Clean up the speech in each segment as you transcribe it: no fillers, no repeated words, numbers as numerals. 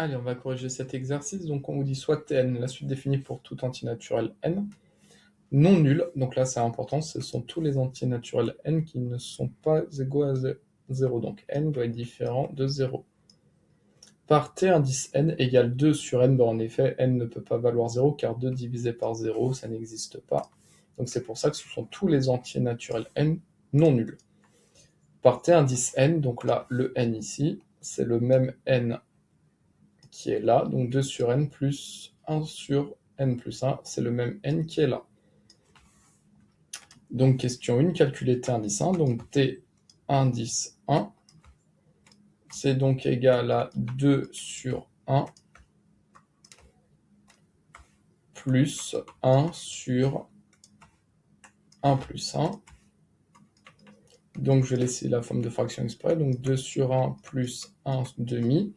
Allez, on va corriger cet exercice. Donc, on vous dit soit Tn, la suite définie pour tout entier naturel n, non nul. Donc là, c'est important, ce sont tous les entiers naturels n qui ne sont pas égaux à 0. Donc n doit être différent de 0. Par t indice n égale 2 sur n, en effet, n ne peut pas valoir 0, car 2 divisé par 0, ça n'existe pas. Donc c'est pour ça que ce sont tous les entiers naturels n non nuls. Par t indice n, donc là, le n ici, c'est le même n qui est là, donc 2 sur n plus 1 sur n plus 1, c'est le même n qui est là. Donc question 1, calculer t indice 1, donc t indice 1, c'est donc égal à 2 sur 1 plus 1 sur 1 plus 1. Donc je vais laisser la forme de fraction exprès, donc 2 sur 1 plus 1 demi.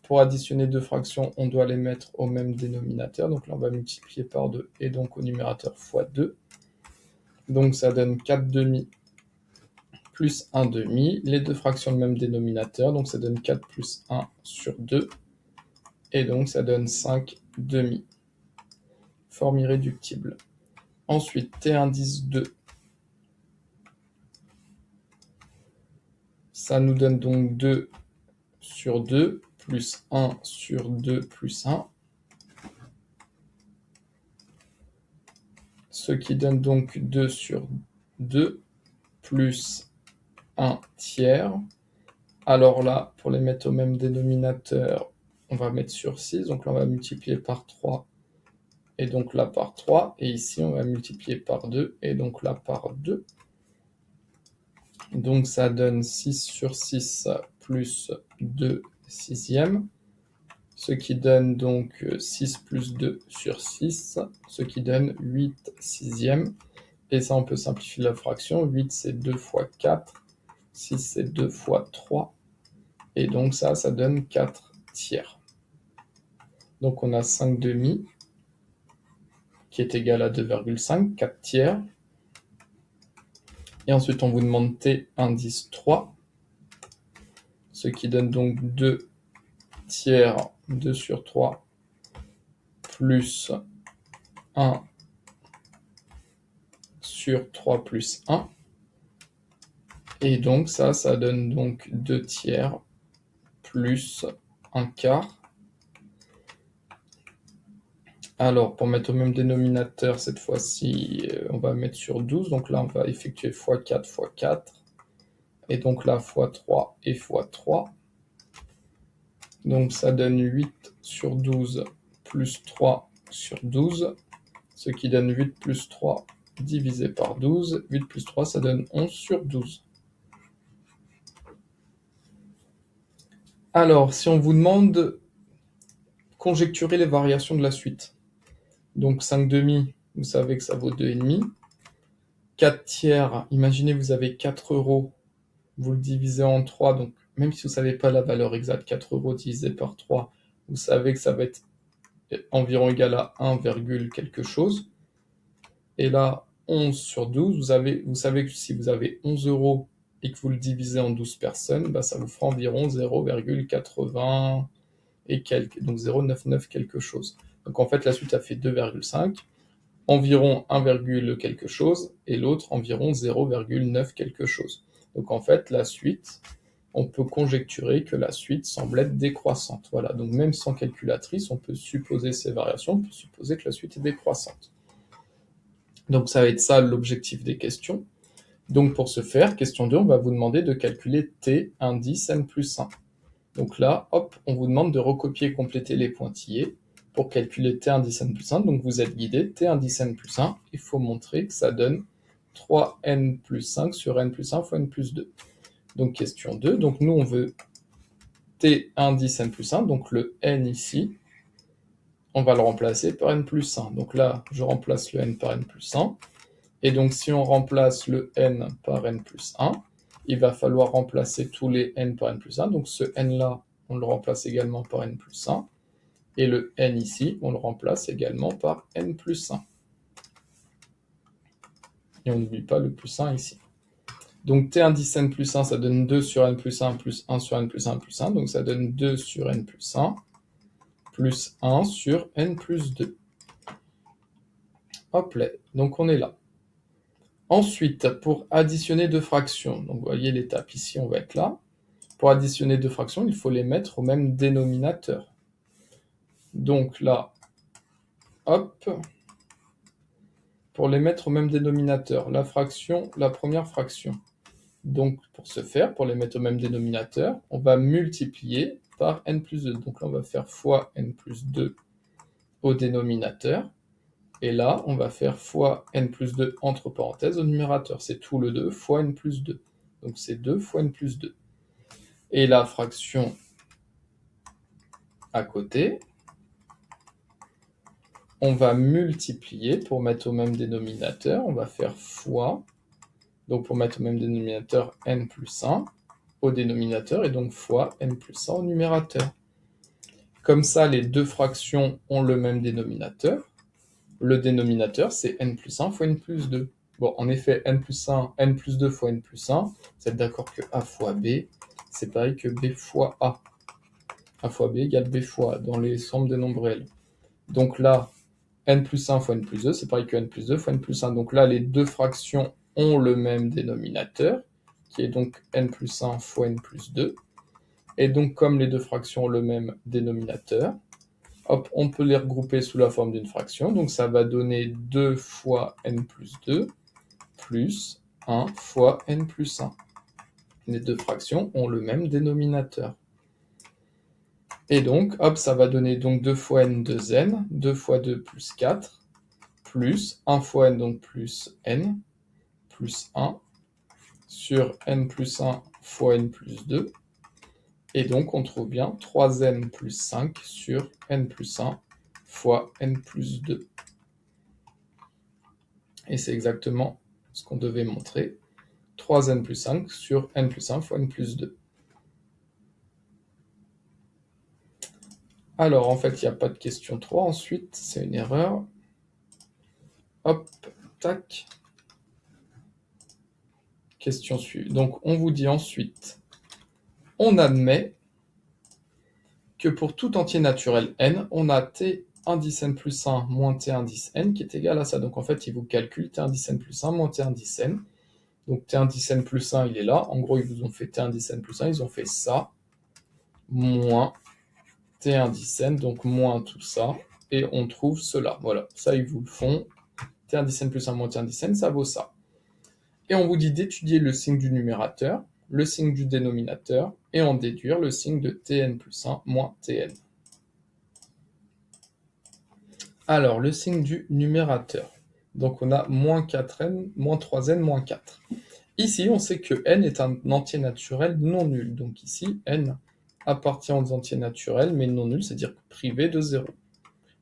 Pour additionner deux fractions, on doit les mettre au même dénominateur, donc là on va multiplier par 2, et donc au numérateur fois 2. Donc ça donne 4 demi plus 1 demi, les deux fractions le même dénominateur, donc ça donne 4 plus 1 sur 2, et donc ça donne 5 demi. Forme irréductible. Ensuite, t indice 2, ça nous donne donc 2 sur 2, plus 1 sur 2 plus 1, ce qui donne donc 2 sur 2, plus 1 tiers. Alors là, pour les mettre au même dénominateur, on va mettre sur 6, donc là on va multiplier par 3, et donc là par 3, et ici on va multiplier par 2, et donc là par 2. Donc ça donne 6 sur 6 plus 2 sixièmes, ce qui donne donc 6 plus 2 sur 6, ce qui donne 8 sixièmes. Et ça, on peut simplifier la fraction. 8, c'est 2 fois 4. 6, c'est 2 fois 3. Et donc ça donne 4 tiers. Donc on a 5 demi, qui est égal à 2,5, 4 tiers. Et ensuite, on vous demande t indice 3, ce qui donne donc 2 tiers, 2 sur 3, plus 1 sur 3 plus 1. Et donc ça donne donc 2 tiers plus 1 quart. Alors, pour mettre au même dénominateur, cette fois-ci, on va mettre sur 12. Donc là, on va effectuer x4 fois 4. Et donc là, x3 et x3. Donc ça donne 8 sur 12 plus 3 sur 12, ce qui donne 8 plus 3 divisé par 12. 8 plus 3, ça donne 11 sur 12. Alors, si on vous demande de conjecturer les variations de la suite, donc 5 demi, vous savez que ça vaut 2,5. 4 tiers, imaginez vous avez 4 euros, vous le divisez en 3, donc même si vous ne savez pas la valeur exacte, 4 euros divisé par 3, vous savez que ça va être environ égal à 1, quelque chose. Et là, 11 sur 12, vous savez que si vous avez 11 euros et que vous le divisez en 12 personnes, bah, ça vous fera environ 0,80 et quelques, donc 0,99 quelque chose. Donc en fait, la suite a fait 2,5, environ 1, quelque chose, et l'autre environ 0,9 quelque chose. Donc en fait, la suite, on peut conjecturer que la suite semble être décroissante. Voilà, donc même sans calculatrice, on peut supposer ces variations, on peut supposer que la suite est décroissante. Donc ça va être ça l'objectif des questions. Donc pour ce faire, question 2, on va vous demander de calculer t indice n plus 1. Donc là, hop, on vous demande de recopier et compléter les pointillés pour calculer t indice n plus 1. Donc vous êtes guidé, t indice n plus 1, il faut montrer que ça donne 3n plus 5 sur n plus 1 fois n plus 2. Donc question 2, donc nous on veut t indice n plus 1, donc le n ici, on va le remplacer par n plus 1. Donc là, je remplace le n par n plus 1. Et donc si on remplace le n par n plus 1, il va falloir remplacer tous les n par n plus 1. Donc ce n-là, on le remplace également par n plus 1. Et le n ici, on le remplace également par n plus 1. Et on n'oublie pas le plus 1 ici. Donc t indice n plus 1, ça donne 2 sur n plus 1 plus 1 sur n plus 1 plus 1. Donc ça donne 2 sur n plus 1. plus 1 sur n plus 2. Hop là, donc on est là. Ensuite, pour additionner deux fractions, donc vous voyez l'étape ici, on va être là. Pour additionner deux fractions, il faut les mettre au même dénominateur. Donc là, hop, pour les mettre au même dénominateur, la première fraction. Donc pour ce faire, pour les mettre au même dénominateur, on va multiplier par n plus 2. Donc là, on va faire fois n plus 2 au dénominateur. Et là, on va faire fois n plus 2 entre parenthèses au numérateur. C'est tout le 2 fois n plus 2. Donc c'est 2 fois n plus 2. Et la fraction à côté, on va multiplier pour mettre au même dénominateur. On va faire fois, donc pour mettre au même dénominateur n plus 1 au dénominateur, et donc fois n plus 1 au numérateur. Comme ça, les deux fractions ont le même dénominateur. Le dénominateur, c'est n plus 1 fois n plus 2. Bon, en effet, n plus 1, n plus 2 fois n plus 1, vous êtes d'accord que a fois b, c'est pareil que b fois a. A fois b égale b fois a dans les sommes des nombres réels. Donc là, n plus 1 fois n plus 2, c'est pareil que n plus 2 fois n plus 1. Donc là, les deux fractions ont le même dénominateur, qui est donc n plus 1 fois n plus 2. Et donc, comme les deux fractions ont le même dénominateur, hop, on peut les regrouper sous la forme d'une fraction. Donc ça va donner 2 fois n plus 2 plus 1 fois n plus 1. Les deux fractions ont le même dénominateur. Et donc, hop, ça va donner donc 2 fois n 2n, 2 fois 2 plus 4, plus 1 fois n, donc plus n, plus 1, sur n plus 1 fois n plus 2. Et donc, on trouve bien 3n plus 5 sur n plus 1 fois n plus 2. Et c'est exactement ce qu'on devait montrer. 3n plus 5 sur n plus 1 fois n plus 2. Alors, en fait, il n'y a pas de question 3. Ensuite, c'est une erreur. Hop, tac. Question suivante. Donc, on vous dit ensuite, on admet que pour tout entier naturel n, on a t indice n plus 1 moins t indice n qui est égal à ça. Donc, en fait, il vous calcule t indice n plus 1 moins t indice n. Donc, t indice n plus 1, il est là. En gros, ils vous ont fait t indice n plus 1, ils ont fait ça, moins t indice n, donc moins tout ça, et on trouve cela. Voilà, ça, ils vous le font. T indice n plus 1 moins t indice n, ça vaut ça. Et on vous dit d'étudier le signe du numérateur, le signe du dénominateur, et en déduire le signe de tn plus 1 moins tn. Alors, le signe du numérateur. Donc, on a moins 4n, moins 3n, moins 4. Ici, on sait que n est un entier naturel non nul. Donc ici, n appartient aux entiers naturels, mais non nul, c'est-à-dire privé de 0.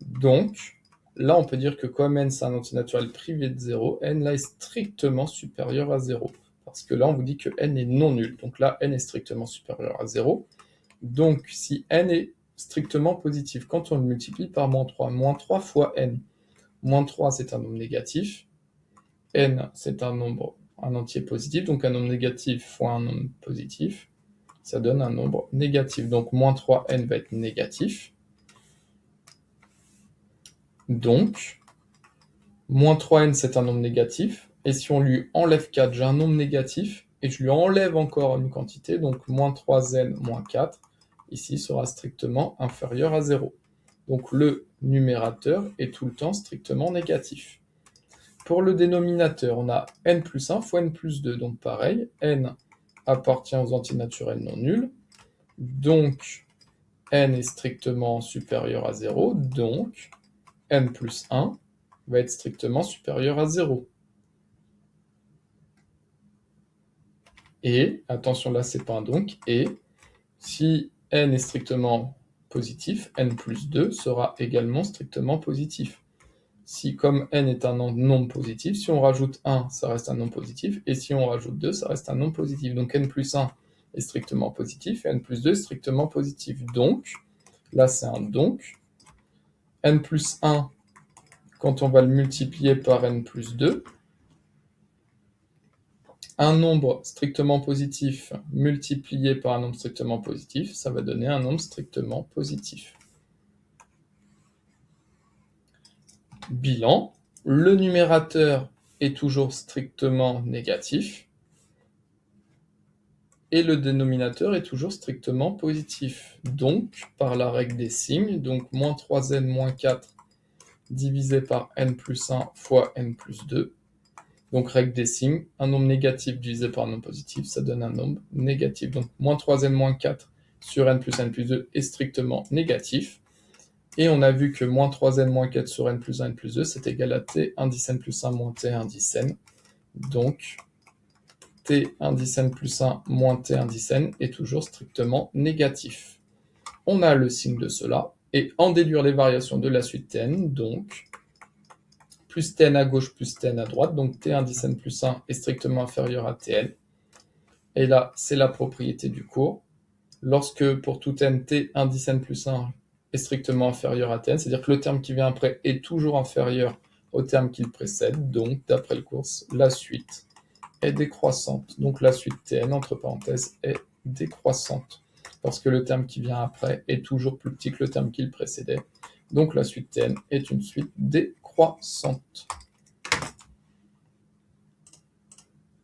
Donc, là, on peut dire que comme n, c'est un entier naturel privé de 0, n, là, est strictement supérieur à 0. Parce que là, on vous dit que n est non nul. Donc là, n est strictement supérieur à 0. Donc, si n est strictement positif, quand on le multiplie par moins 3 fois n, moins 3, c'est un nombre négatif, n, c'est un entier positif, donc un nombre négatif fois un nombre positif, ça donne un nombre négatif. Donc, moins 3n va être négatif. Donc, moins 3n, c'est un nombre négatif. Et si on lui enlève 4, j'ai un nombre négatif. Et je lui enlève encore une quantité. Donc, moins 3n moins 4, ici, sera strictement inférieur à 0. Donc, le numérateur est tout le temps strictement négatif. Pour le dénominateur, on a n plus 1 fois n plus 2. Donc, pareil, n appartient aux entiers naturels non nuls. Donc, n est strictement supérieur à 0. Donc, n plus 1 va être strictement supérieur à 0. Et, attention là, c'est pas un donc, et si n est strictement positif, n plus 2 sera également strictement positif. Si, comme n est un nombre positif, si on rajoute 1, ça reste un nombre positif, et si on rajoute 2, ça reste un nombre positif. Donc n plus 1 est strictement positif, et n plus 2 est strictement positif. Donc, là c'est un donc, n plus 1, quand on va le multiplier par n plus 2, un nombre strictement positif multiplié par un nombre strictement positif, ça va donner un nombre strictement positif. bilan. Le numérateur est toujours strictement négatif. Et le dénominateur est toujours strictement positif. Donc, par la règle des signes, donc moins 3n moins 4 divisé par n plus 1 fois n plus 2. Donc, règle des signes, un nombre négatif divisé par un nombre positif, ça donne un nombre négatif. Donc, moins 3n moins 4 sur n plus 2 est strictement négatif. Et on a vu que moins 3n moins 4 sur n plus 2, c'est égal à t indice n plus 1 moins t indice n. Donc, t indice n plus 1 moins t indice n est toujours strictement négatif. On a le signe de cela, et en déduire les variations de la suite tn, donc plus tn à gauche plus tn à droite, donc t indice n plus 1 est strictement inférieur à tn. Et là, c'est la propriété du cours. Lorsque pour tout n, t indice n plus 1 est strictement inférieur à tn, c'est-à-dire que le terme qui vient après est toujours inférieur au terme qui le précède, donc d'après le cours, la suite est décroissante. Donc la suite tn, entre parenthèses, est décroissante, parce que le terme qui vient après est toujours plus petit que le terme qui le précédait. Donc la suite tn est une suite décroissante.